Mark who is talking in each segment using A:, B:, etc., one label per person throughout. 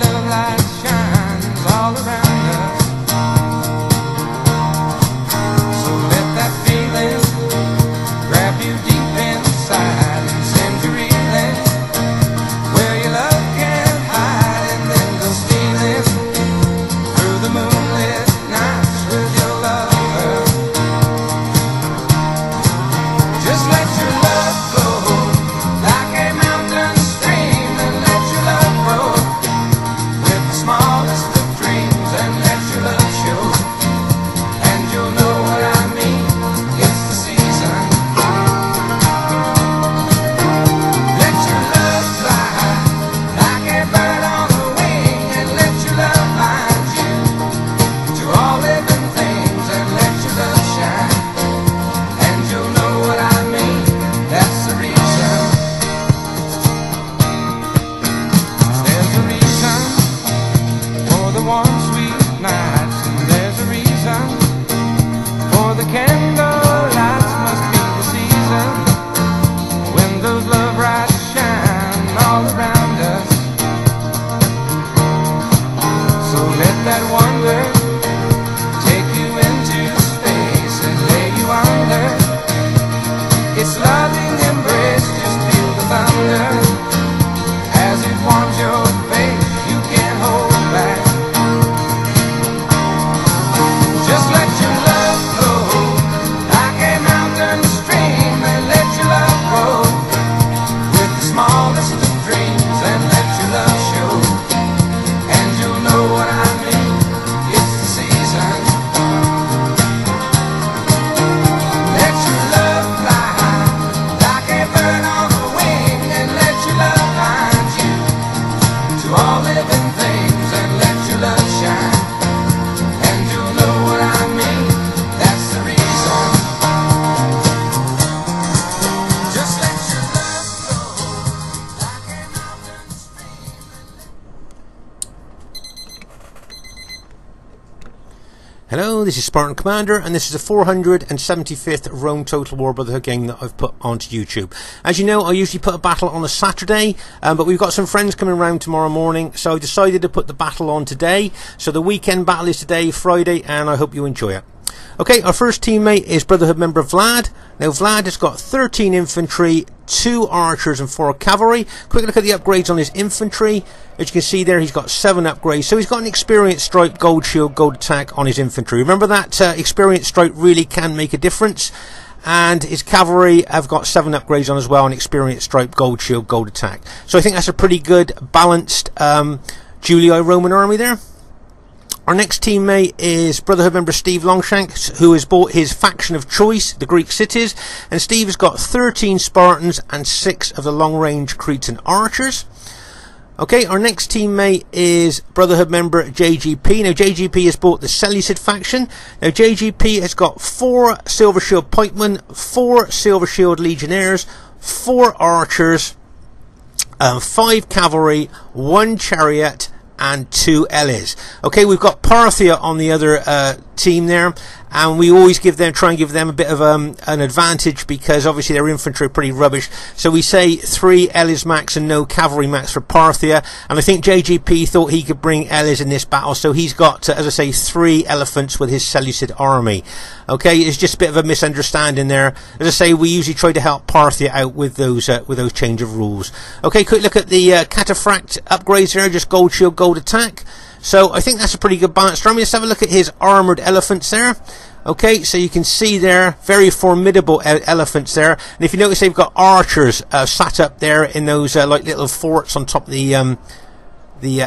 A: love light shines all around us. So let that feeling grab you deep inside and send you reeling where your love can't hide, and then go stealing through the moonlit nights with your lover. Just let your love flow like a mountain stream, and let your love grow with the smallest of dreams, and let your love show, and you'll know what I mean. It's the season. Let your love fly like a bird on a wing, and let your love bind you to all living things, and let your love shine, and you'll know what I mean. That's the reason. There's a reason for the warm sweet nights, and there's a reason for the candle lights. Must be the season when those love lights shine all around us. So let that wonder take you into space and lay you under its loving embrace. Just feel the thunder as it warms your face. You can't hold back. Just let your love flow like a mountain stream, and let your love grow with the smallest of dreams, and let your love show, and you'll know what I mean. It's the season. Let your love fly like a bird on a wing, and let your love bind you to all living things, and let your love shine, and you'll know what I mean. That's the reason. Just let your love flow like a mountain stream.
B: Hello, this is Spartan Commander, and this is the 475th Rome Total War Brotherhood game that I've put onto YouTube. As you know, I usually put a battle on a Saturday, but we've got some friends coming around tomorrow morning, so I decided to put the battle on today. So the weekend battle is today, Friday, and I hope you enjoy it. Okay, our first teammate is Brotherhood member Vlad. Now Vlad has got 13 infantry, 2 archers and 4 cavalry. Quick look at the upgrades on his infantry. As you can see there, he's got 7 upgrades. So he's got an experience stripe, gold shield, gold attack on his infantry. Remember that experience stripe really can make a difference. And his cavalry have got 7 upgrades on as well, an experience stripe, gold shield, gold attack. So I think that's a pretty good balanced Julii Roman army there. Our next teammate is Brotherhood member Steve Longshanks, who has bought his faction of choice, the Greek cities, and Steve has got 13 Spartans and 6 of the long-range Cretan archers. Okay, our next teammate is Brotherhood member JGP. Now JGP has bought the Seleucid faction. Now JGP has got 4 Silver Shield Pikemen, 4 Silver Shield Legionnaires, 4 archers, 5 cavalry, 1 chariot, and 2 Elis. Okay, we've got Parthia on the other team there, and we always try and give them a bit of an advantage, because obviously their infantry are pretty rubbish. So we say 3 Elis max and no cavalry max for Parthia, and I think JGP thought he could bring Elis in this battle, so he's got, as I say, 3 elephants with his Seleucid army. Okay, it's just a bit of a misunderstanding there. As I say, we usually try to help Parthia out with those change of rules. Okay, quick look at the cataphract upgrades there, just gold shield, gold attack. So I think that's a pretty good balanced army. Let's have a look at his armoured elephants there. Okay, so you can see there, very formidable elephants there. And if you notice, they've got archers sat up there in those like little forts on top of the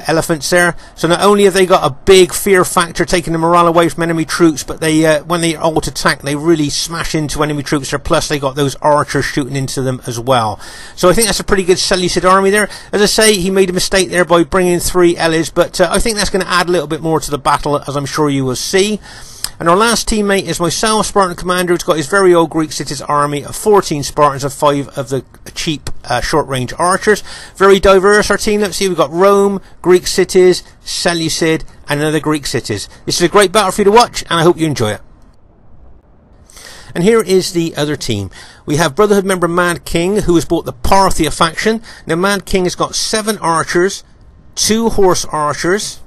B: elephants there. So not only have they got a big fear factor, taking the morale away from enemy troops, but they when they alt attack, they really smash into enemy troops there. Plus they got those archers shooting into them as well. So I think that's a pretty good Seleucid army there. As I say, he made a mistake there by bringing 3 Elis, but I think that's going to add a little bit more to the battle, as I'm sure you will see. And our last teammate is myself, Spartan Commander, who's got his very old Greek cities army of 14 Spartans and 5 of the cheap short-range archers. Very diverse, our team. Let's see, we've got Rome, Greek cities, Seleucid, and another Greek cities. This is a great battle for you to watch, and I hope you enjoy it. And here is the other team. We have Brotherhood member Mad King, who has bought the Parthia faction. Now Mad King has got 7 archers, 2 horse archers,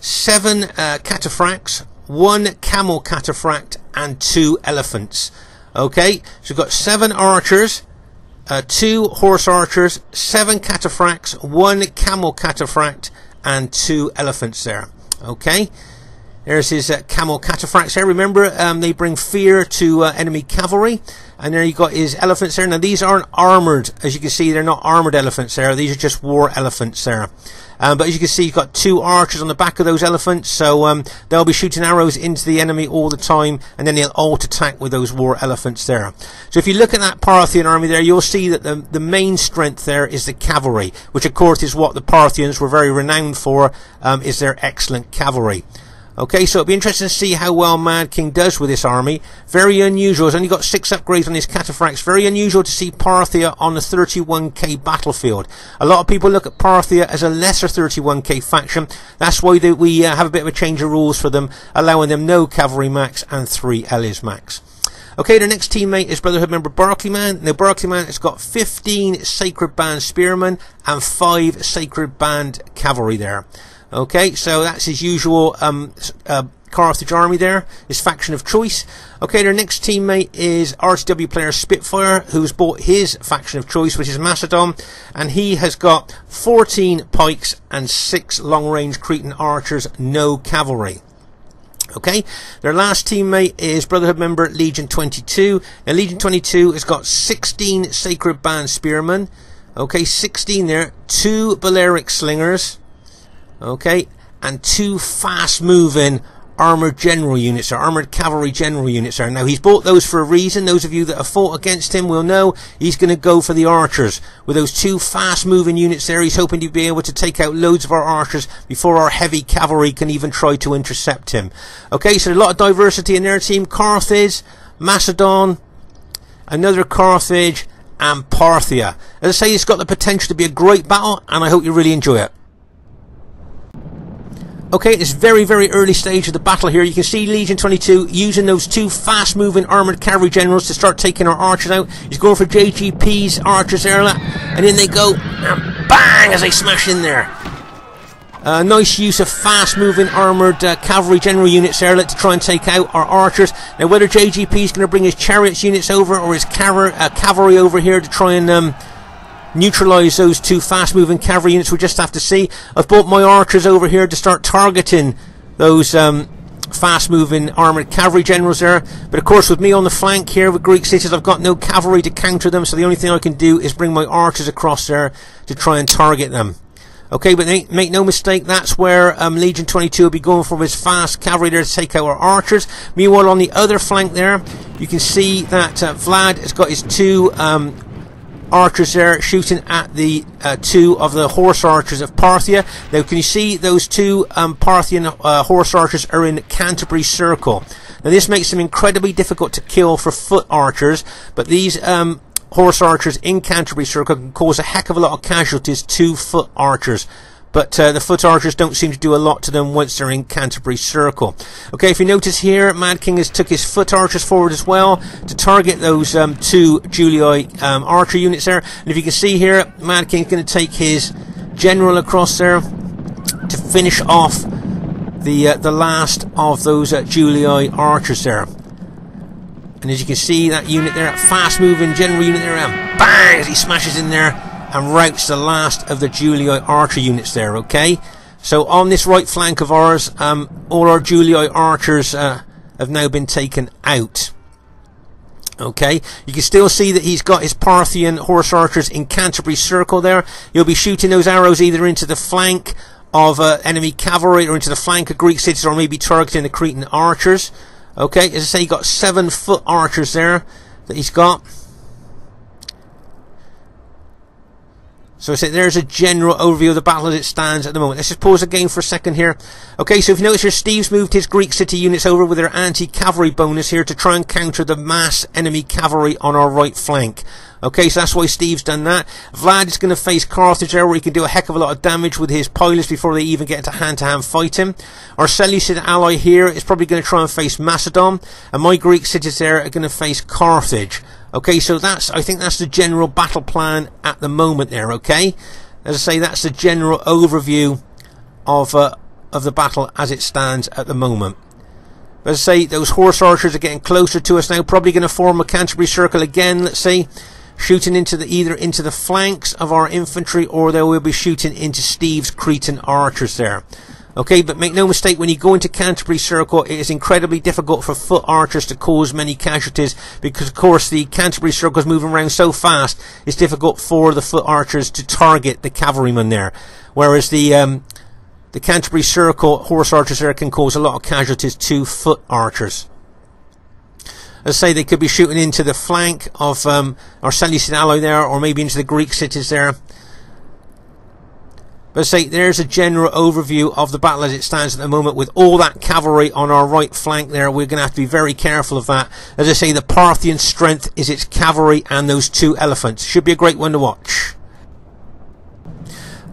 B: 7 cataphracts, 1 camel cataphract, and 2 elephants. Okay, so we've got 7 archers, 2 horse archers, 7 cataphracts, 1 camel cataphract, and 2 elephants there. Okay, there's his camel cataphracts there. Remember, they bring fear to enemy cavalry. And there you got his elephants there. Now these aren't armoured, as you can see. They're not armoured elephants there. These are just war elephants there. But as you can see, you've got 2 archers on the back of those elephants, so they'll be shooting arrows into the enemy all the time, and then they'll alt attack with those war elephants there. So if you look at that Parthian army there, you'll see that the main strength there is the cavalry, which of course is what the Parthians were very renowned for, is their excellent cavalry. Okay, so it'll be interesting to see how well Mad King does with this army. Very unusual. He's only got 6 upgrades on his cataphracts. Very unusual to see Parthia on the 31k battlefield. A lot of people look at Parthia as a lesser 31k faction. That's why we have a bit of a change of rules for them, allowing them no cavalry max and 3 Elis max. Okay, their next teammate is Brotherhood member Barclayman. Now, Barclayman has got 15 Sacred Band Spearmen and 5 Sacred Band Cavalry there. Okay, so that's his usual Carthage army there, his faction of choice. Okay, their next teammate is RTW player Spitfire, who's bought his faction of choice, which is Macedon, and he has got 14 pikes and 6 long-range Cretan archers, no cavalry. Okay, their last teammate is Brotherhood member Legion 22. Now, Legion 22 has got 16 Sacred Band Spearmen. Okay, 16 there, 2 Balearic Slingers. Okay, and 2 fast-moving armoured general units, or armoured cavalry general units there. Now, he's bought those for a reason. Those of you that have fought against him will know he's going to go for the archers. With those 2 fast-moving units there, he's hoping to be able to take out loads of our archers before our heavy cavalry can even try to intercept him. Okay, so a lot of diversity in their team. Carthage, Macedon, another Carthage, and Parthia. As I say, it's got the potential to be a great battle, and I hope you really enjoy it. Okay, at this very, very early stage of the battle here, you can see Legion 22 using those 2 fast-moving armoured cavalry generals to start taking our archers out. He's going for JGP's archers there, and in they go, and bang, as they smash in there. Nice use of fast-moving armoured cavalry general units there to try and take out our archers. Now, whether JGP is going to bring his chariots units over or his cavalry over here to try and neutralise those 2 fast-moving cavalry units, we'll just have to see. I've brought my archers over here to start targeting those fast-moving armoured cavalry generals there. But of course, with me on the flank here with Greek cities, I've got no cavalry to counter them, so the only thing I can do is bring my archers across there to try and target them. Okay, but make no mistake, that's where Legion 22 will be going for his fast cavalry there to take out our archers. Meanwhile, on the other flank there, you can see that Vlad has got his 2 archers there shooting at the 2 of the horse archers of Parthia. Now, can you see those 2 Parthian horse archers are in Canterbury Circle? Now, this makes them incredibly difficult to kill for foot archers, but these horse archers in Canterbury Circle can cause a heck of a lot of casualties to foot archers. But the foot archers don't seem to do a lot to them once they're in Canterbury Circle. Okay, if you notice here, Mad King has took his foot archers forward as well to target those 2 Julii archer units there. And if you can see here, Mad King's going to take his general across there to finish off the last of those Julii archers there. And as you can see, that unit there, fast-moving general unit there, and bang, as he smashes in there and routs the last of the Julii archer units there. Okay, so on this right flank of ours, all our Julii archers have now been taken out. Okay, you can still see that he's got his Parthian horse archers in Canterbury Circle there. You'll be shooting those arrows either into the flank of enemy cavalry or into the flank of Greek cities, or maybe targeting the Cretan archers. Okay, as I say, you got 7 foot archers there that he's got. So I say there's a general overview of the battle as it stands at the moment. Let's just pause the game for a second here. Okay, so if you notice here, Steve's moved his Greek city units over with their anti-cavalry bonus here to try and counter the mass enemy cavalry on our right flank. Okay, so that's why Steve's done that. Vlad is going to face Carthage there, where he can do a heck of a lot of damage with his pilots before they even get into hand-to-hand fighting. Our Seleucid ally here is probably going to try and face Macedon, and my Greek cities there are going to face Carthage. Okay, so I think that's the general battle plan at the moment there, okay? As I say, that's the general overview of the battle as it stands at the moment. As I say, those horse archers are getting closer to us now, probably going to form a Canterbury circle again, let's say, shooting into either into the flanks of our infantry, or they will be shooting into Steve's Cretan archers there. Okay, but make no mistake, when you go into Canterbury Circle, it is incredibly difficult for foot archers to cause many casualties, because of course the Canterbury Circle is moving around so fast, it's difficult for the foot archers to target the cavalrymen there. Whereas the Canterbury Circle horse archers there can cause a lot of casualties to foot archers. As I say, they could be shooting into the flank of our Seleucid ally there, or maybe into the Greek cities there. But as I say, there's a general overview of the battle as it stands at the moment, with all that cavalry on our right flank there. We're going to have to be very careful of that. As I say, the Parthian strength is its cavalry and those 2 elephants. Should be a great one to watch.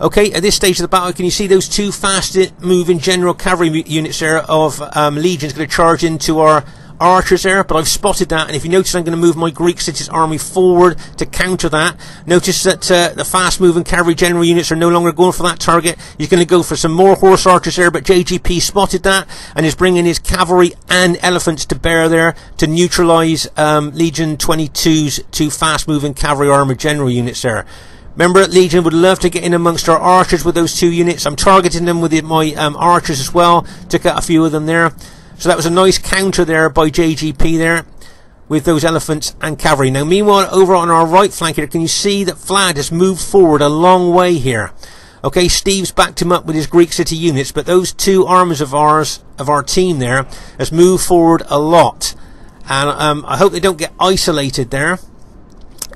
B: Okay, at this stage of the battle, can you see those 2 fast moving general cavalry units there of legions going to charge into our archers there? But I've spotted that, and if you notice, I'm going to move my Greek cities army forward to counter that. Notice that the fast moving cavalry general units are no longer going for that target. He's going to go for some more horse archers there, but JGP spotted that and is bringing his cavalry and elephants to bear there to neutralise Legion 22's 2 fast moving cavalry armoured general units there. Remember, Legion would love to get in amongst our archers with those 2 units. I'm targeting them with my archers as well. Took out a few of them there. So that was a nice counter there by JGP there with those elephants and cavalry. Now meanwhile, over on our right flank here, can you see that Vlad has moved forward a long way here? Okay, Steve's backed him up with his Greek city units, but those 2 armies of our team there has moved forward a lot. And I hope they don't get isolated there.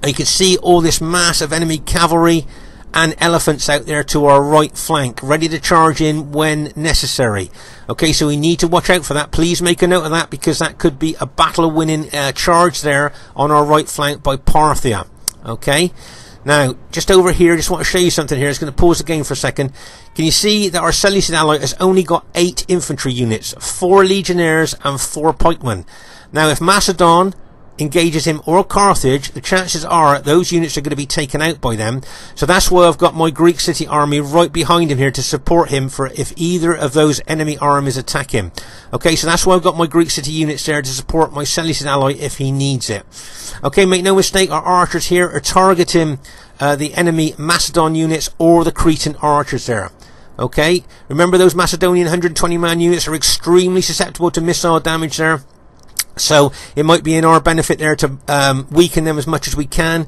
B: And you can see all this mass of enemy cavalry and elephants out there to our right flank, ready to charge in when necessary. Okay, so we need to watch out for that. Please make a note of that, because that could be a battle-winning charge there on our right flank by Parthia. Okay, now just over here, just want to show you something here. It's going to pause the game for a second. Can you see that our Seleucid ally has only got 8 infantry units, 4 legionnaires and 4 pikemen? Now if Macedon engages him or Carthage, the chances are those units are going to be taken out by them. So that's why I've got my Greek city army right behind him here to support him for if either of those enemy armies attack him. Okay, so that's why I've got my Greek city units there to support my Seleucid ally if he needs it. Okay, make no mistake, our archers here are targeting the enemy Macedon units or the Cretan archers there. Okay, remember those Macedonian 120-man units are extremely susceptible to missile damage there. So it might be in our benefit there to weaken them as much as we can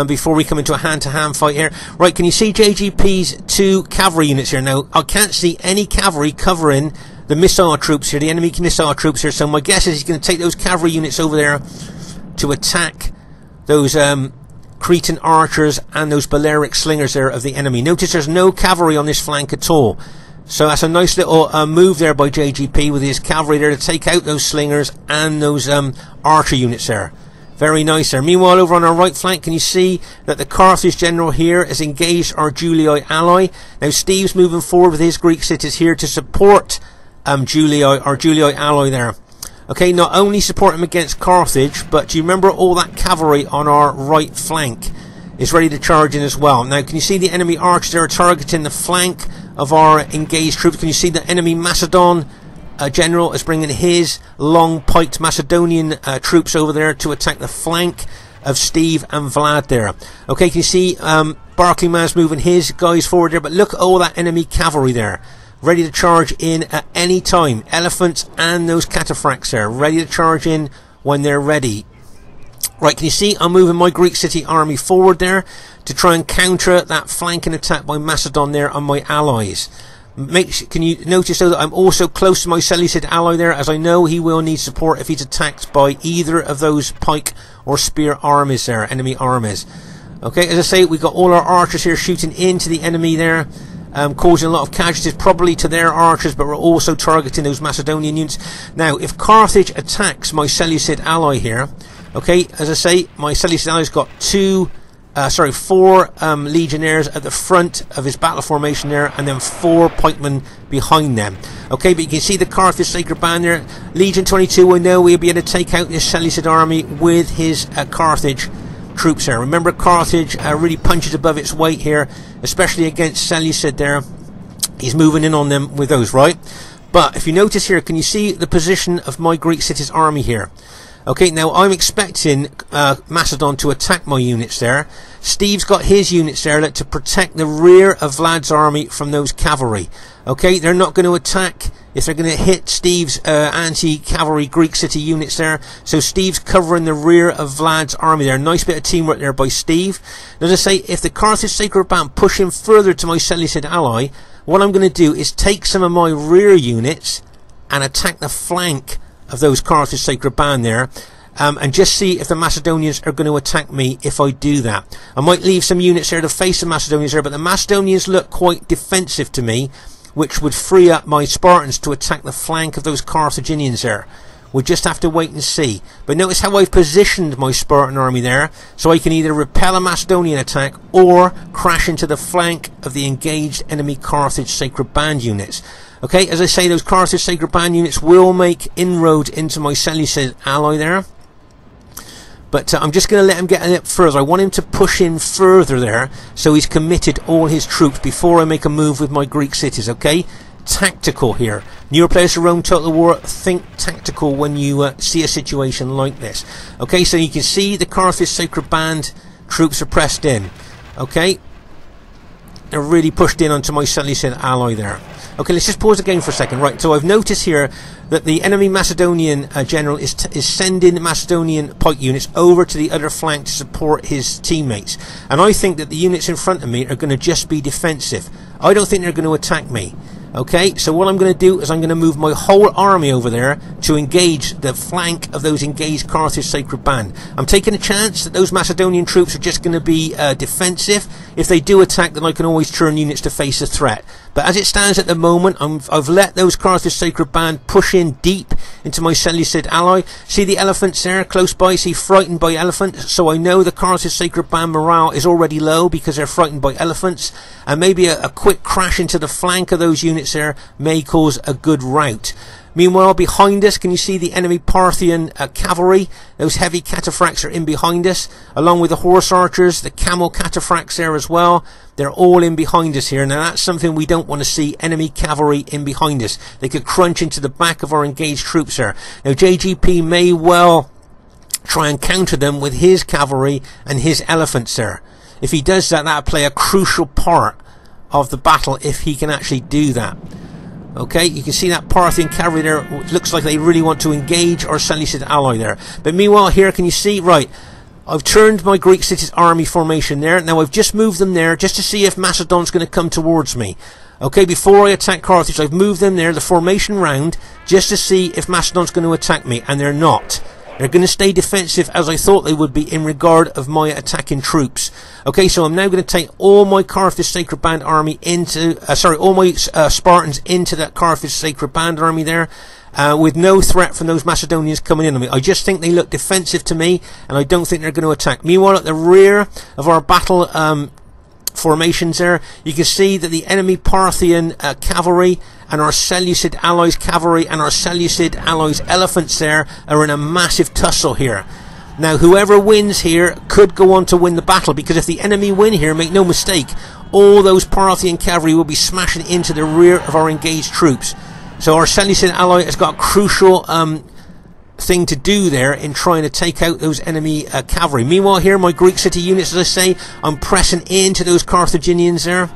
B: before we come into a hand-to-hand fight here. Right, can you see JGP's 2 cavalry units here? Now, I can't see any cavalry covering the missile troops here, the enemy missile troops here. So my guess is he's going to take those cavalry units over there to attack those Cretan archers and those Balearic slingers there of the enemy. Notice there's no cavalry on this flank at all. So that's a nice little move there by JGP with his cavalry there to take out those slingers and those archer units there. Very nice there. Meanwhile, over on our right flank, can you see that the Carthage general here has engaged our Julii ally? Now Steve's moving forward with his Greek cities here to support our Julii ally there. Okay, not only support him against Carthage, but do you remember all that cavalry on our right flank is ready to charge in as well? Now, can you see the enemy archers there are targeting the flank of our engaged troops? Can you see the enemy Macedon general is bringing his long-piked Macedonian troops over there to attack the flank of Steve and Vlad there? Okay, can you see Barclayman's moving his guys forward there? But look at all that enemy cavalry there, ready to charge in at any time. Elephants and those cataphracts there, ready to charge in when they're ready. Right, can you see I'm moving my Greek city army forward there to try and counter that flanking attack by Macedon there on my allies. Can you notice though that I'm also close to my Seleucid ally there, as I know he will need support if he's attacked by either of those pike or spear armies there, enemy armies. Okay, as I say, we've got all our archers here shooting into the enemy there, causing a lot of casualties probably to their archers, but we're also targeting those Macedonian units. Now, if Carthage attacks my Seleucid ally here, okay, as I say, my Seleucid ally's got 4 legionnaires at the front of his battle formation there, and then 4 pikemen behind them. Okay, but you can see the Carthage Sacred Band there. Legion 22, I know we'll be able to take out this Seleucid army with his Carthage troops there. Remember, Carthage really punches above its weight here, especially against Seleucid there. He's moving in on them with those, right? But if you notice here, can you see the position of my Greek city's army here? Okay, now I'm expecting Macedon to attack my units there. Steve's got his units there to protect the rear of Vlad's army from those cavalry. Okay, they're not going to attack if they're going to hit Steve's anti-cavalry Greek city units there. So Steve's covering the rear of Vlad's army there. Nice bit of teamwork there by Steve. As I say, if the Carthage Sacred Band push him further to my Seleucid ally, what I'm going to do is take some of my rear units and attack the flank of those Carthage Sacred Band there, and just see if the Macedonians are going to attack me if I do that. I might leave some units there to face the Macedonians there, but the Macedonians look quite defensive to me, which would free up my Spartans to attack the flank of those Carthaginians there. We'll just have to wait and see. But notice how I've positioned my Spartan army there, so I can either repel a Macedonian attack or crash into the flank of the engaged enemy Carthage Sacred Band units. Okay, as I say, those Carthage Sacred Band units will make inroads into my Seleucid ally there. But I'm just going to let him get a bit further. I want him to push in further there, so he's committed all his troops before I make a move with my Greek cities, okay? Tactical here. Newer players to Rome Total War, think tactical when you see a situation like this. Okay, so you can see the Carthage Sacred Band troops are pressed in. Okay, they're really pushed in onto my Seleucid ally there. Okay, let's just pause the game for a second. Right, so I've noticed here that the enemy Macedonian general is sending Macedonian pike units over to the other flank to support his teammates. And I think that the units in front of me are going to just be defensive. I don't think they're going to attack me. Okay, so what I'm going to do is I'm going to move my whole army over there to engage the flank of those engaged Carthage Sacred Band. I'm taking a chance that those Macedonian troops are just going to be defensive. If they do attack, then I can always turn units to face a threat. But as it stands at the moment, I've let those Carthage Sacred Band push in deep into my Seleucid ally. See the elephants there close by? See, frightened by elephants. So I know the Carthage Sacred Band morale is already low because they're frightened by elephants. And maybe a quick crash into the flank of those units there may cause a good rout. Meanwhile, behind us, can you see the enemy Parthian cavalry? Those heavy cataphracts are in behind us, along with the horse archers, the camel cataphracts there as well. They're all in behind us here. Now, that's something we don't want to see, enemy cavalry in behind us. They could crunch into the back of our engaged troops there. Now, JGP may well try and counter them with his cavalry and his elephants there. If he does that, that'll play a crucial part of the battle if he can actually do that. Okay, you can see that Parthian cavalry there. It looks like they really want to engage our Seleucid ally there. But meanwhile here, can you see, right, I've turned my Greek city's army formation there. Now I've just moved them there just to see if Macedon's going to come towards me. Okay, before I attack Carthage, I've moved them there, the formation round, just to see if Macedon's going to attack me, and they're not. They're going to stay defensive as I thought they would be in regard of my attacking troops. Okay, so I'm now going to take all my Carthage Sacred Band army into, all my Spartans into that Carthage Sacred Band army there, with no threat from those Macedonians coming in on me. I just think they look defensive to me, and I don't think they're going to attack. Meanwhile, at the rear of our battle formations there, you can see that the enemy Parthian cavalry and our Seleucid allies cavalry and our Seleucid allies elephants there are in a massive tussle here. Now whoever wins here could go on to win the battle, because if the enemy win here, make no mistake, all those Parthian cavalry will be smashing into the rear of our engaged troops. So our Seleucid ally has got a crucial thing to do there in trying to take out those enemy cavalry. Meanwhile here, my Greek city units, as I say, I'm pressing into those Carthaginians there,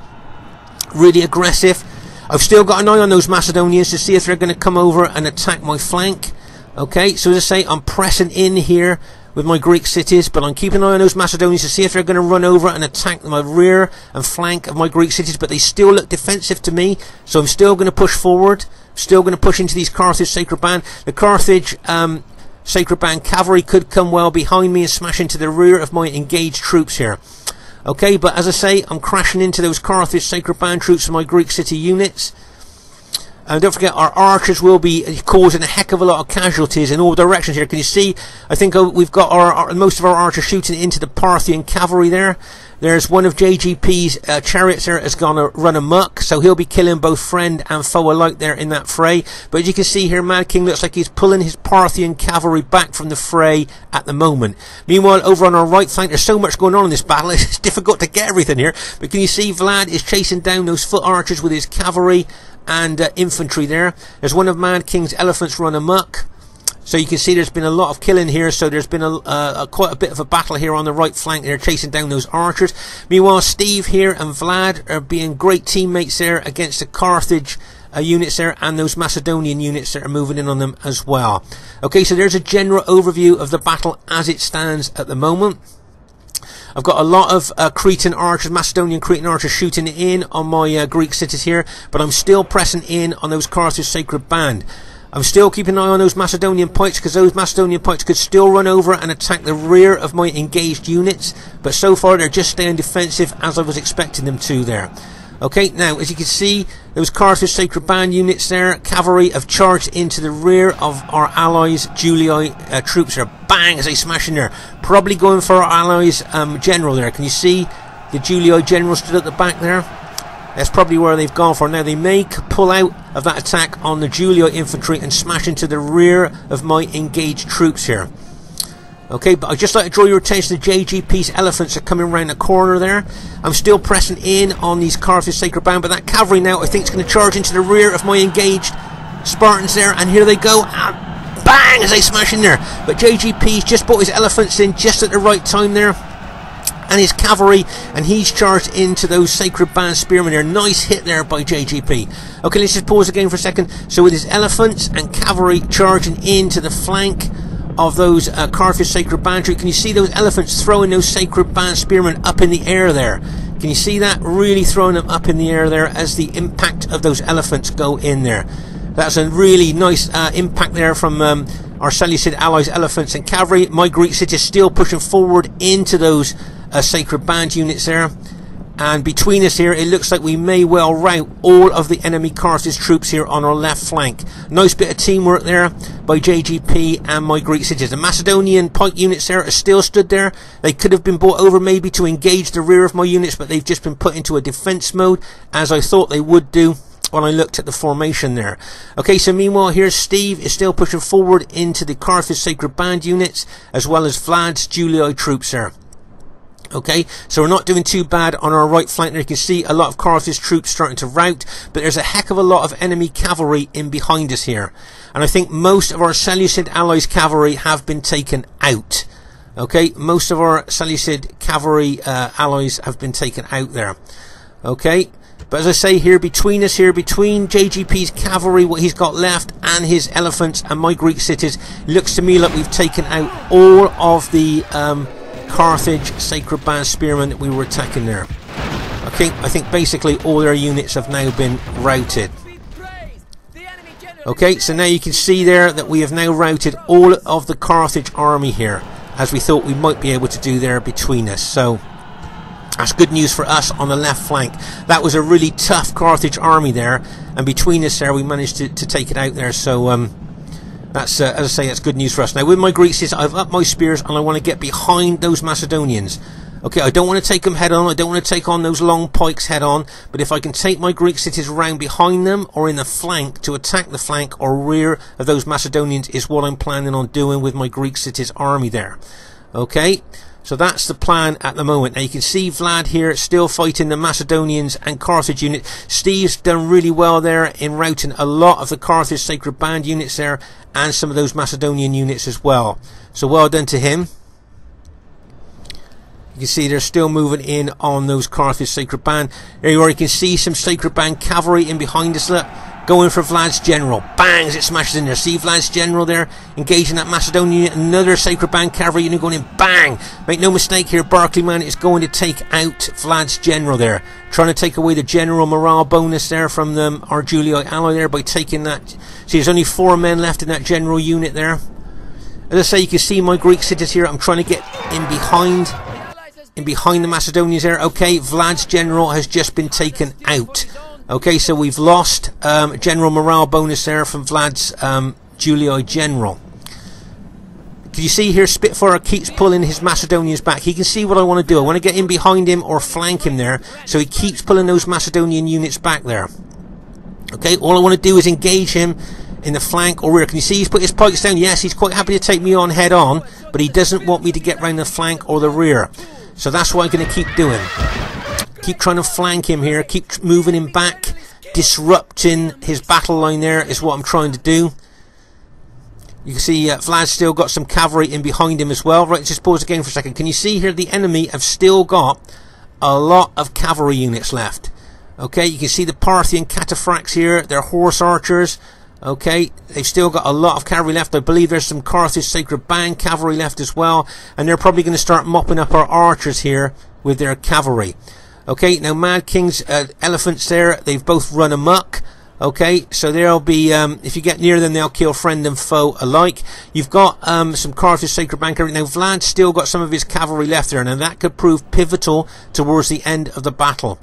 B: really aggressive. I've still got an eye on those Macedonians to see if they're going to come over and attack my flank. Okay, so as I say, I'm pressing in here with my Greek cities, but I'm keeping an eye on those Macedonians to see if they're going to run over and attack my rear and flank of my Greek cities, but they still look defensive to me, so I'm still going to push forward, still going to push into these Carthage Sacred Band. The Carthage Sacred Band cavalry could come well behind me and smash into the rear of my engaged troops here. Okay, but as I say, I'm crashing into those Carthage Sacred Band troops and my Greek city units. And don't forget, our archers will be causing a heck of a lot of casualties in all directions here. Can you see? I think we've got most of our archers shooting into the Parthian cavalry there. There's one of JGP's chariots there has gone to run amok, so he'll be killing both friend and foe alike there in that fray. But as you can see here, Mad King looks like he's pulling his Parthian cavalry back from the fray at the moment. Meanwhile, over on our right flank, there's so much going on in this battle, it's difficult to get everything here. But can you see Vlad is chasing down those foot archers with his cavalry and infantry there. There's one of Mad King's elephants run amok. So you can see there's been a lot of killing here, so there's been quite a bit of a battle here on the right flank. They're chasing down those archers. Meanwhile, Steve here and Vlad are being great teammates there against the Carthage units there, and those Macedonian units that are moving in on them as well. Okay, so there's a general overview of the battle as it stands at the moment. I've got a lot of Cretan archers, Macedonian Cretan archers shooting in on my Greek cities here, but I'm still pressing in on those Carthage Sacred Band. I'm still keeping an eye on those Macedonian pikes, because those Macedonian pikes could still run over and attack the rear of my engaged units, but so far they're just staying defensive as I was expecting them to there. Okay, now as you can see, those Carthage Sacred Band units there, cavalry, have charged into the rear of our allies' Julii troops there. Bang, as they smash in there. Probably going for our allies' general there. Can you see the Julii general stood at the back there? That's probably where they've gone for. Now they may pull out of that attack on the Julii infantry and smash into the rear of my engaged troops here. Okay, but I'd just like to draw your attention to JGP's elephants are coming around the corner there. I'm still pressing in on these Carthage Sacred Band, but that cavalry now I think is going to charge into the rear of my engaged Spartans there, and here they go. And bang, as they smash in there. But JGP's just brought his elephants in just at the right time there, and his cavalry, and he's charged into those Sacred Band spearmen there. Nice hit there by JGP. Okay, let's just pause again for a second. So with his elephants and cavalry charging into the flank of those Carthage Sacred Band troops, can you see those elephants throwing those Sacred Band spearmen up in the air there? Can you see that? Really throwing them up in the air there as the impact of those elephants go in there. That's a really nice impact there from our Seleucid allies, elephants and cavalry. My Greek city is still pushing forward into those Sacred Band units there, and between us here it looks like we may well rout all of the enemy Carthage troops here on our left flank. Nice bit of teamwork there by JGP and my Greek cities. The Macedonian pike units there are still stood there. They could have been brought over maybe to engage the rear of my units, but they've just been put into a defense mode, as I thought they would do when I looked at the formation there. Okay, so meanwhile here Steve is still pushing forward into the Carthage Sacred Band units, as well as Vlad's Julii troops there. Okay, so we're not doing too bad on our right flank there. You can see a lot of Carthage troops starting to rout, but there's a heck of a lot of enemy cavalry in behind us here, and I think most of our Seleucid allies cavalry have been taken out. Okay, most of our Seleucid cavalry allies have been taken out there. Okay, but as I say here, between us here, between JGP's cavalry, what he's got left, and his elephants and my Greek cities, it looks to me like we've taken out all of the Carthage Sacred Band spearmen that we were attacking there. I think basically all their units have now been routed. Okay, so now you can see there that we have now routed all of the Carthage army here, as we thought we might be able to do there between us. So that's good news for us on the left flank. That was a really tough Carthage army there, and between us there we managed to take it out there. So that's, as I say, that's good news for us. Now with my Greek cities, I've upped my spears and I want to get behind those Macedonians. Okay, I don't want to take them head on, I don't want to take on those long pikes head on, but if I can take my Greek cities around behind them or in the flank to attack the flank or rear of those Macedonians is what I'm planning on doing with my Greek cities army there. Okay, so that's the plan at the moment. Now you can see Vlad here still fighting the Macedonians and Carthage unit. Steve's done really well there in routing a lot of the Carthage Sacred Band units there, and some of those Macedonian units as well. So well done to him. You can see they're still moving in on those Carthage Sacred Band. There you are, you can see some Sacred Band cavalry in behind us, look, going for Vlad's general. Bang, as it smashes in there. See Vlad's general there, engaging that Macedonian unit. Another Sacred Band cavalry unit going in. Bang! Make no mistake here, Barclay Man is going to take out Vlad's general there. Trying to take away the general morale bonus there from them, our Julii ally there, by taking that. See, there's only 4 men left in that general unit there. As I say, you can see my Greek cities here. I'm trying to get in behind the Macedonians there. Okay, Vlad's general has just been taken out. Okay, so we've lost general morale bonus there from Vlad's Julii general. Can you see here Spitfire keeps pulling his Macedonians back? He can see what I want to do. I want to get in behind him or flank him there, so he keeps pulling those Macedonian units back there. Okay, all I want to do is engage him in the flank or rear. Can you see he's put his pikes down? Yes, he's quite happy to take me on head on, but he doesn't want me to get round the flank or the rear. So that's what I'm going to keep doing. Keep trying to flank him here, keep moving him back, disrupting his battle line there is what I'm trying to do. You can see Vlad's still got some cavalry in behind him as well. Right, just pause again for a second. Can you see here the enemy have still got a lot of cavalry units left? Okay, you can see the Parthian cataphracts here. They're horse archers. Okay, they've still got a lot of cavalry left. I believe there's some Carthage Sacred Band cavalry left as well. And they're probably going to start mopping up our archers here with their cavalry. Okay, now Mad King's elephants there, they've both run amok. Okay, so there'll be, if you get near them, they'll kill friend and foe alike. You've got some Carthage Sacred Band cavalry. Now, Vlad's still got some of his cavalry left there, and that could prove pivotal towards the end of the battle.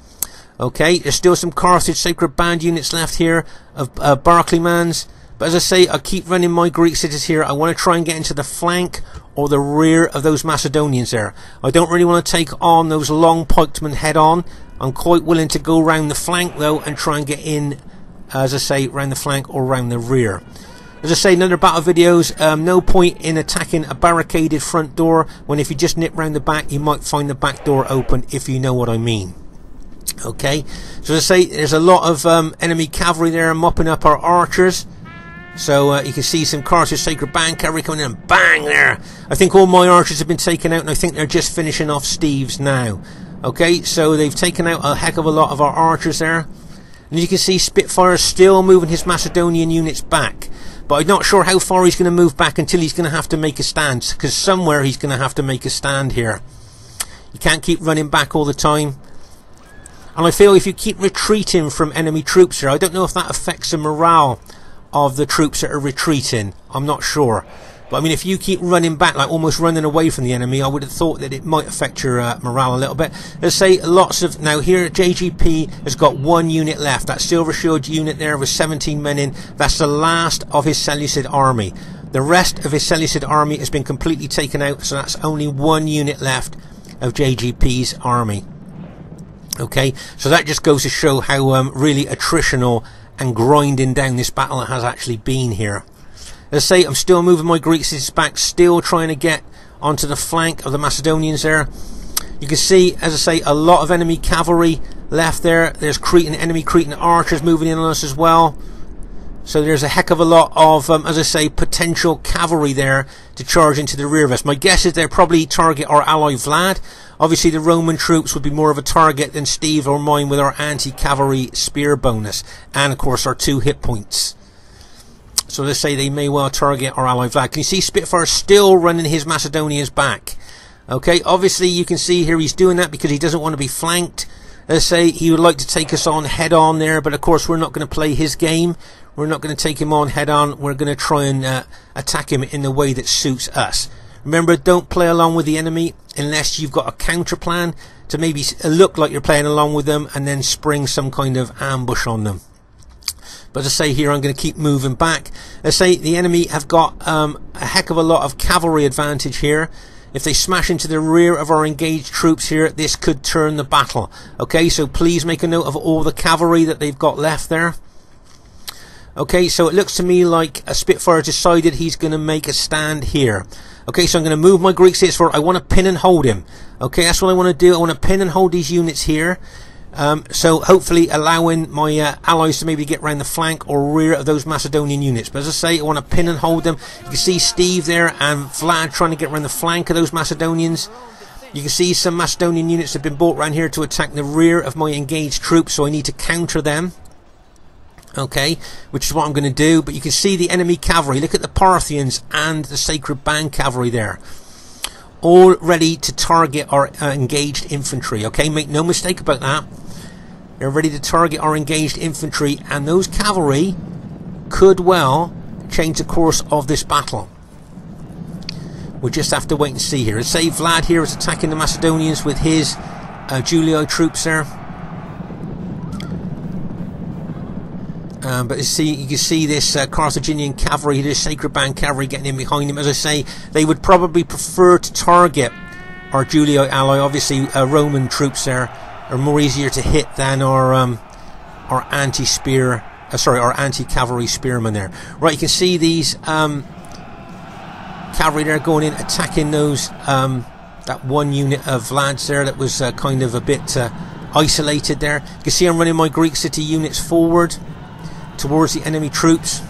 B: Okay, there's still some Carthage Sacred Band units left here of Barclaymans. But as I say, I keep running my Greek cities here. I want to try and get into the flank or the rear of those Macedonians there. I don't really want to take on those long pikemen head on. I'm quite willing to go round the flank, though, and try and get in, as I say, round the flank or round the rear. As I say in other battle videos, no point in attacking a barricaded front door when if you just nip round the back, you might find the back door open, if you know what I mean. Okay, so as I say, there's a lot of enemy cavalry there mopping up our archers. So you can see some Carthage Sacred Band cavalry coming in and bang there. I think all my archers have been taken out, and I think they're just finishing off Steve's now. Okay, so they've taken out a heck of a lot of our archers there. And you can see Spitfire still moving his Macedonian units back. But I'm not sure how far he's going to move back until he's going to have to make a stand. Because somewhere he's going to have to make a stand here. You can't keep running back all the time. And I feel if you keep retreating from enemy troops here, I don't know if that affects the morale of the troops that are retreating. I'm not sure. But I mean, if you keep running back, like almost running away from the enemy, I would have thought that it might affect your morale a little bit. Let's say lots of... Now here JGP has got 1 unit left. That Silver Shield unit there with 17 men in. That's the last of his Seleucid army. The rest of his Seleucid army has been completely taken out. So that's only 1 unit left of JGP's army. Okay, so that just goes to show how really attritional and grinding down this battle has actually been here. As I say, I'm still moving my Greek cities back, still trying to get onto the flank of the Macedonians there. You can see, as I say, a lot of enemy cavalry left there. There's enemy Cretan archers moving in on us as well. So there's a heck of a lot of, as I say, potential cavalry there to charge into the rear of us. My guess is they'll probably target our ally Vlad. Obviously the Roman troops would be more of a target than Steve or mine with our anti-cavalry spear bonus. And of course our 2 hit points. So let's say they may well target our ally Vlad. Can you see Spitfire still running his Macedonians back? Okay, obviously you can see here he's doing that because he doesn't want to be flanked. Let's say he would like to take us on head on there, but of course we're not going to play his game. We're not going to take him on head on. We're going to try and attack him in the way that suits us. Remember, don't play along with the enemy unless you've got a counter plan to maybe look like you're playing along with them and then spring some kind of ambush on them. But as I say here, I'm going to keep moving back. Let's say the enemy have got a heck of a lot of cavalry advantage here. If they smash into the rear of our engaged troops here, this could turn the battle. Okay, so please make a note of all the cavalry that they've got left there. Okay, so it looks to me like a Spitfire decided he's going to make a stand here. Okay, so I'm going to move my Greek cities forward. I want to pin and hold him. Okay, that's what I want to do. I want to pin and hold these units here. So hopefully allowing my allies to maybe get round the flank or rear of those Macedonian units. But as I say, I want to pin and hold them. You can see Steve there and Vlad trying to get round the flank of those Macedonians. You can see some Macedonian units have been brought around here to attack the rear of my engaged troops, so I need to counter them. Okay, which is what I'm going to do. But you can see the enemy cavalry. Look at the Parthians and the Sacred Band cavalry there, all ready to target our engaged infantry. Okay, make no mistake about that. They're ready to target our engaged infantry, and those cavalry could well change the course of this battle. We'll just have to wait and see here. Let's say Vlad here is attacking the Macedonians with his Julii troops there. But you can see this Carthaginian cavalry, this Sacred Band cavalry getting in behind him. As I say, they would probably prefer to target our Julio ally. Obviously, Roman troops there are more easier to hit than our anti-spear, our anti-cavalry spearmen there. Right, you can see these cavalry there going in, attacking those that one unit of lads there that was kind of a bit isolated there. You can see I'm running my Greek city units forward towards the enemy troops.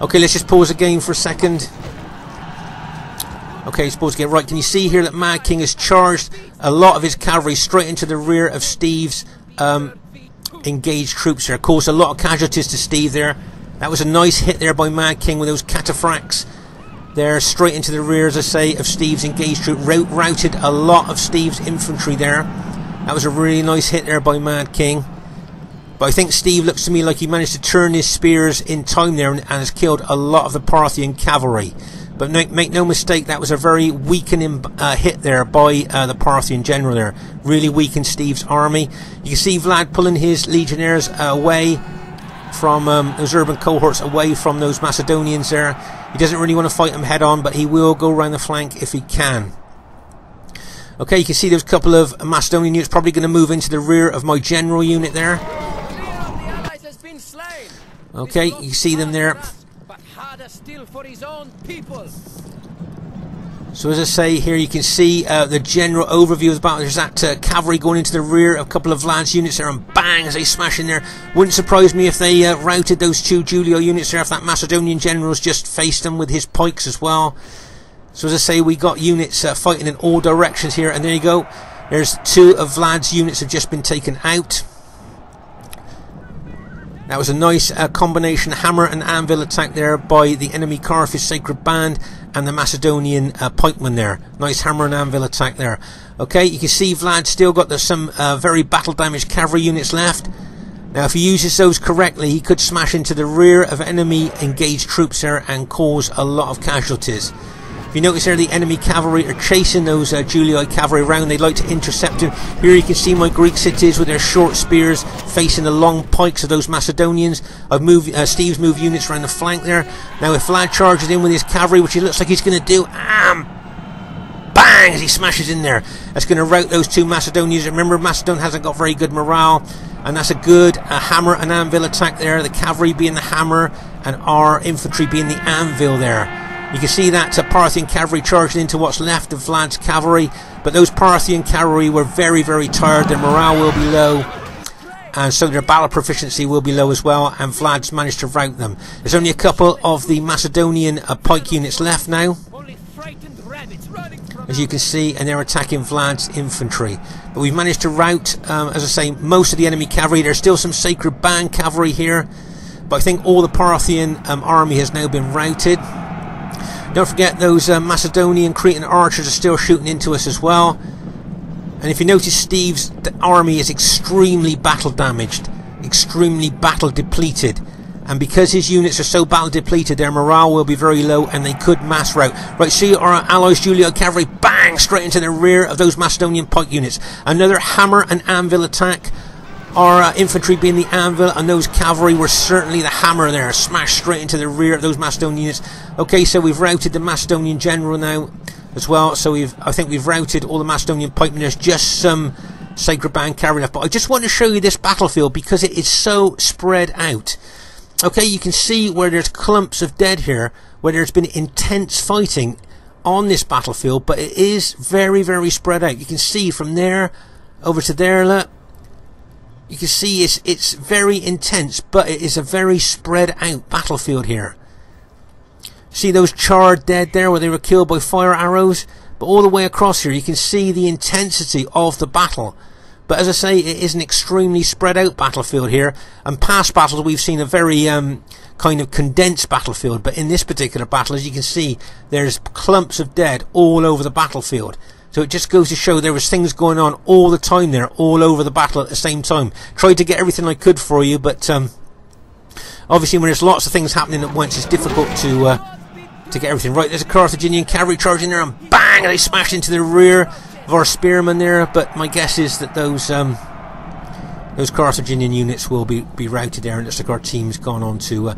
B: Okay, let's just pause the game for a second. Okay, let's pause again. Right, can you see here that Mad King has charged a lot of his cavalry straight into the rear of Steve's engaged troops there. Caused a lot of casualties to Steve there. That was a nice hit there by Mad King with those cataphracts there straight into the rear, as I say, of Steve's engaged troop. Routed a lot of Steve's infantry there. That was a really nice hit there by Mad King. But I think Steve looks to me like he managed to turn his spears in time there and has killed a lot of the Parthian cavalry. But make no mistake, that was a very weakening hit there by the Parthian general there. Really weakened Steve's army. You can see Vlad pulling his legionnaires away from those urban cohorts, away from those Macedonians there. He doesn't really want to fight them head on, but he will go around the flank if he can. Okay, you can see those couple of Macedonian units probably going to move into the rear of my general unit there. Okay, you see them there. So as I say here, you can see the general overview of the battle. There's that cavalry going into the rear of a couple of Vlad's units there, and bang, as they smash in there. Wouldn't surprise me if they routed those two Julio units there, if that Macedonian general's just faced them with his pikes as well. So as I say, we got units fighting in all directions here, and there you go. There's two of Vlad's units have just been taken out. That was a nice combination hammer and anvil attack there by the enemy Carthage Sacred Band and the Macedonian pikemen there. Nice hammer and anvil attack there. Okay, you can see Vlad still got some very battle damaged cavalry units left. Now if he uses those correctly, he could smash into the rear of enemy engaged troops there and cause a lot of casualties. If you notice there, the enemy cavalry are chasing those Julii cavalry around. They'd like to intercept him. Here you can see my Greek cities with their short spears facing the long pikes of those Macedonians. I've moved Steve's moved units around the flank there. Now if Vlad charges in with his cavalry, which he looks like he's going to do, bang, as he smashes in there. That's going to rout those two Macedonians. Remember, Macedon hasn't got very good morale, and that's a good hammer and anvil attack there. The cavalry being the hammer and our infantry being the anvil there. You can see that Parthian cavalry charging into what's left of Vlad's cavalry, but those Parthian cavalry were very, very tired. Their morale will be low, and so their battle proficiency will be low as well, and Vlad's managed to rout them. There's only a couple of the Macedonian pike units left now, as you can see, and they're attacking Vlad's infantry. But we've managed to rout, as I say, most of the enemy cavalry. There's still some Sacred Band cavalry here, but I think all the Parthian army has now been routed. Don't forget those Macedonian Cretan archers are still shooting into us as well. And if you notice, Steve's army is extremely battle damaged, extremely battle depleted. And because his units are so battle depleted, their morale will be very low and they could mass rout. Right, see our allies Julio cavalry, bang, straight into the rear of those Macedonian pike units. Another hammer and anvil attack. Our infantry being the anvil, and those cavalry were certainly the hammer there, smashed straight into the rear of those Macedonian units. Okay, so we've routed the Macedonian general now as well. So I think we've routed all the Macedonian pikemen. There's just some Sacred Band cavalry left, but I just want to show you this battlefield because it is so spread out. Okay, you can see where there's clumps of dead here, where there's been intense fighting on this battlefield, but it is very, very spread out. You can see from there over to there, look. You can see it's very intense, but it is a very spread out battlefield here. See those charred dead there where they were killed by fire arrows? But all the way across here you can see the intensity of the battle. But as I say, it is an extremely spread out battlefield here. And past battles we've seen a very kind of condensed battlefield. But in this particular battle, as you can see, there's clumps of dead all over the battlefield. So it just goes to show there was things going on all the time there, all over the battle at the same time. Tried to get everything I could for you, but obviously when there's lots of things happening at once, it's difficult to get everything right. There's a Carthaginian cavalry charging there, and bang, they smashed into the rear of our spearmen there. But my guess is that those those Carthaginian units will be routed there, and it looks like our team's gone on to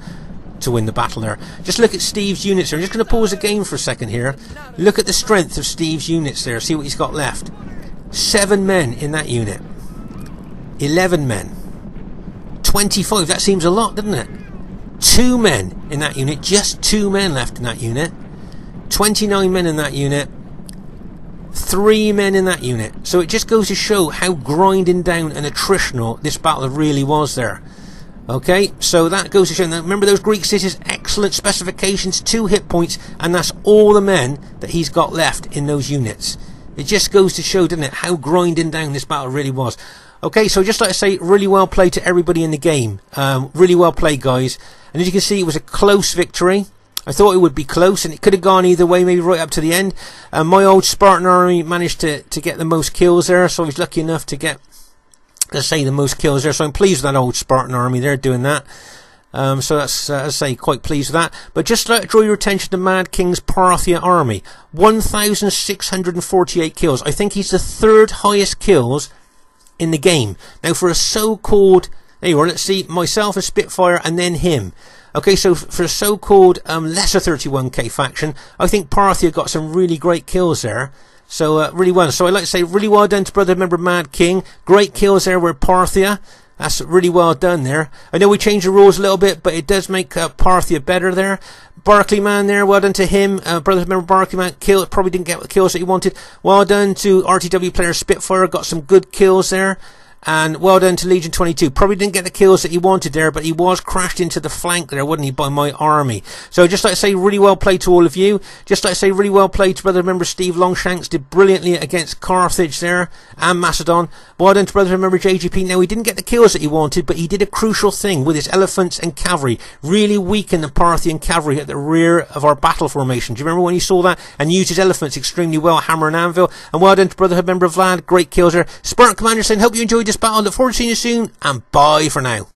B: win the battle there. Just look at Steve's units there. I'm just going to pause the game for a second here. Look at the strength of Steve's units there. See what he's got left. 7 men in that unit. 11 men. 25. That seems a lot, doesn't it? 2 men in that unit. Just 2 men left in that unit. 29 men in that unit. 3 men in that unit. So it just goes to show how grinding down and attritional this battle really was there. Okay, so that goes to show. Now, remember those Greek cities, excellent specifications, 2 hit points, and that's all the men that he's got left in those units. It just goes to show, doesn't it, how grinding down this battle really was. Okay, so just like I say, really well played to everybody in the game. Really well played, guys. And as you can see, it was a close victory. I thought it would be close, and it could have gone either way, maybe right up to the end. My old Spartan army managed to get the most kills there, so I was lucky enough to get, let's say, the most kills there. So I'm pleased with that old Spartan army there doing that. So that's, as I say, quite pleased with that. But just to draw your attention to Mad King's Parthia army. 1,648 kills. I think he's the 3rd highest kills in the game. Now for a so-called, there you are, let's see, myself, a Spitfire, and then him. Okay, so for a so-called lesser 31k faction, I think Parthia got some really great kills there. So really well. So I'd like to say really well done to brother member Mad King. Great kills there with Parthia. That's really well done there. I know we changed the rules a little bit, but it does make Parthia better there. Barkley Man there, well done to him. Brother member Barkley Man killed, probably didn't get the kills that he wanted. Well done to RTW player Spitfire, got some good kills there. And well done to Legion 22. Probably didn't get the kills that he wanted there, but he was crashed into the flank there, wasn't he, by my army. So just like to say, really well played to all of you. Just like to say, really well played to brother member Steve Longshanks. Did brilliantly against Carthage there and Macedon. Well done to brother member JGP. Now, he didn't get the kills that he wanted, but he did a crucial thing with his elephants and cavalry. Really weakened the Parthian cavalry at the rear of our battle formation. Do you remember when he saw that? And used his elephants extremely well, hammer and anvil. And well done to brother member Vlad. Great kills there. Spartan Commander saying, hope you enjoyed this battle. Look forward to seeing you soon, and bye for now.